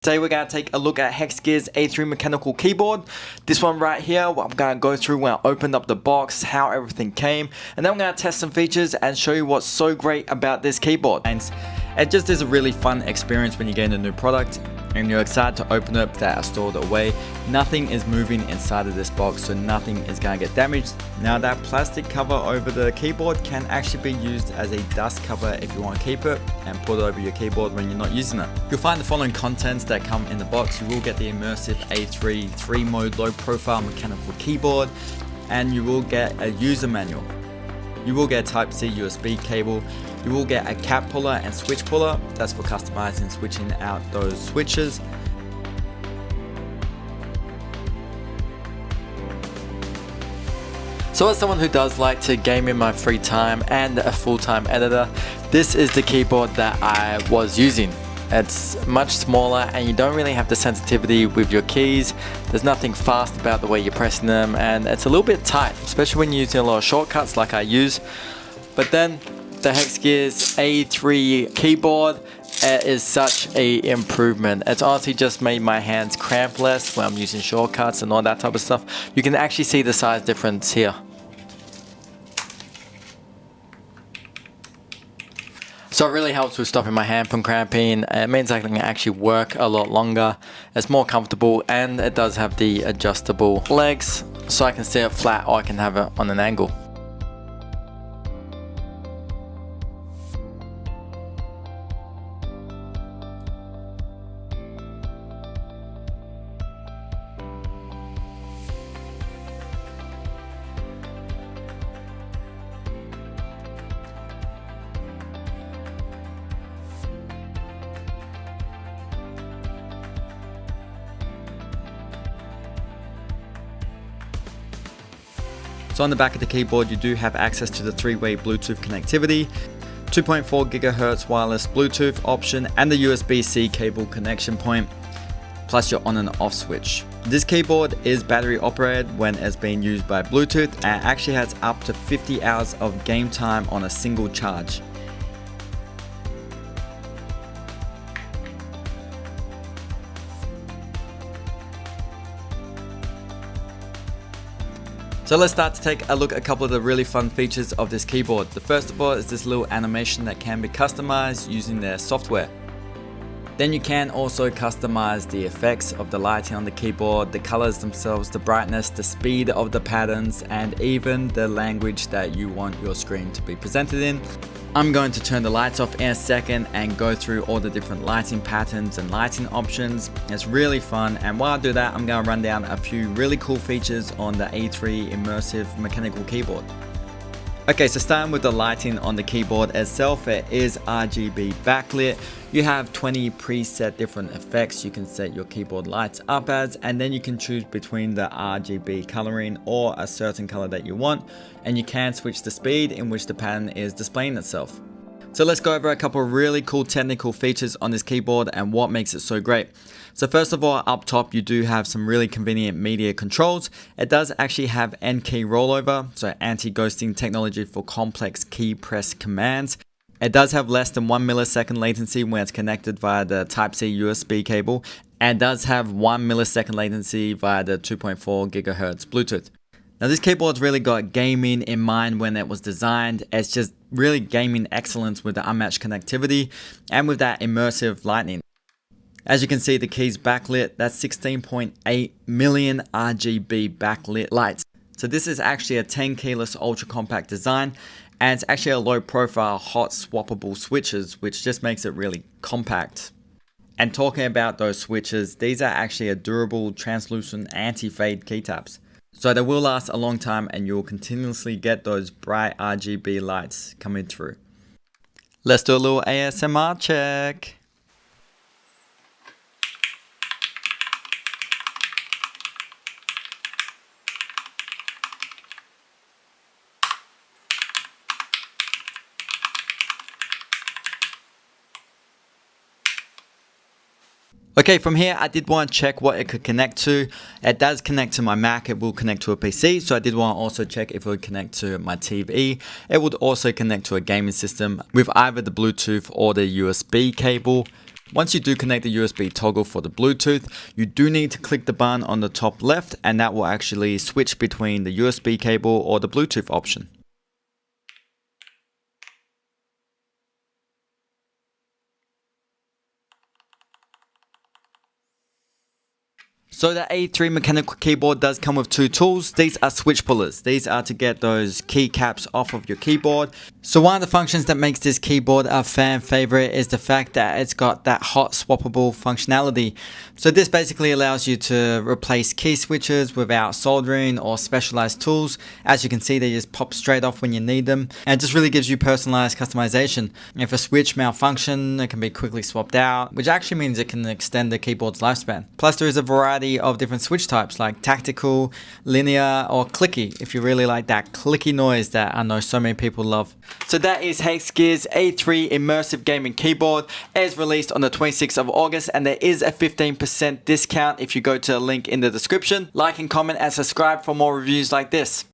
Today we're going to take a look at Hexgears A3 mechanical keyboard. This one right here, what I'm going to go through when I opened up the box, how everything came, and then I'm going to test some features and show you what's so great about this keyboard. And it just is a really fun experience when you get a new product and you're excited to open it that are stored away. Nothing is moving inside of this box, so nothing is going to get damaged. Now that plastic cover over the keyboard can actually be used as a dust cover if you want to keep it and put it over your keyboard when you're not using it. You'll find the following contents that come in the box. You will get the immersive A3 3-mode low profile mechanical keyboard, and you will get a user manual. You will get a Type-C USB cable. You will get a cap puller and switch puller. That's for customizing and switching out those switches. So as someone who does like to game in my free time and a full-time editor, this is the keyboard that I was using. It's much smaller and you don't really have the sensitivity with your keys. There's nothing fast about the way you're pressing them, and it's a little bit tight, especially when you're using a lot of shortcuts like I use. But then the Hexgears A3 keyboard is such a improvement. It's honestly just made my hands cramp less when I'm using shortcuts and all that type of stuff. You can actually see the size difference here. So it really helps with stopping my hand from cramping. It means I can actually work a lot longer. It's more comfortable, and it does have the adjustable legs, so I can sit it flat or I can have it on an angle. So on the back of the keyboard, you do have access to the 3-way Bluetooth connectivity, 2.4 GHz wireless Bluetooth option, and the USB-C cable connection point, plus your on and off switch. This keyboard is battery operated when it's being used by Bluetooth, and actually has up to 50 hours of game time on a single charge. So let's start to take a look at a couple of the really fun features of this keyboard. The first of all is this little animation that can be customized using their software. Then you can also customize the effects of the lighting on the keyboard, the colors themselves, the brightness, the speed of the patterns, and even the language that you want your screen to be presented in. I'm going to turn the lights off in a second and go through all the different lighting patterns and lighting options. It's really fun, and while I do that, I'm going to run down a few really cool features on the A3 immersive mechanical keyboard. Okay, so starting with the lighting on the keyboard itself, it is RGB backlit. You have 20 preset different effects you can set your keyboard lights up as, and then you can choose between the RGB coloring or a certain color that you want, and you can switch the speed in which the pattern is displaying itself. So let's go over a couple of really cool technical features on this keyboard and what makes it so great. So first of all, up top you do have some really convenient media controls. It does actually have N-key rollover, so anti-ghosting technology for complex key press commands. It does have less than 1 millisecond latency when it's connected via the Type-C USB cable, and does have 1 millisecond latency via the 2.4 GHz Bluetooth. Now this keyboard's really got gaming in mind when it was designed. It's just really gaming excellence with the unmatched connectivity and with that immersive lighting. As you can see, the key's backlit. That's 16.8 million RGB backlit lights. So this is actually a 10 keyless ultra compact design, and it's actually a low profile hot swappable switches, which just makes it really compact. And talking about those switches, these are actually a durable translucent anti-fade keytaps. So they will last a long time and you'll continuously get those bright RGB lights coming through. Let's do a little ASMR check. Okay, from here I did want to check what it could connect to. It does connect to my Mac, it will connect to a PC, so I did want to also check if it would connect to my TV. It would also connect to a gaming system with either the Bluetooth or the USB cable. Once you do connect the USB toggle for the Bluetooth, you do need to click the button on the top left, and that will actually switch between the USB cable or the Bluetooth option. So the A3 mechanical keyboard does come with two tools. These are switch pullers. These are to get those keycaps off of your keyboard. So one of the functions that makes this keyboard a fan favorite is the fact that it's got that hot swappable functionality. So this basically allows you to replace key switches without soldering or specialized tools. As you can see, they just pop straight off when you need them. And it just really gives you personalized customization. If a switch malfunctions, it can be quickly swapped out, which actually means it can extend the keyboard's lifespan. Plus there is a variety of different switch types like tactical, linear, or clicky, if you really like that clicky noise that I know so many people love. So that is Hexgears A3 Immersive Gaming Keyboard. It is released on the 26th of August, and there is a 15% discount if you go to the link in the description. Like and comment and subscribe for more reviews like this.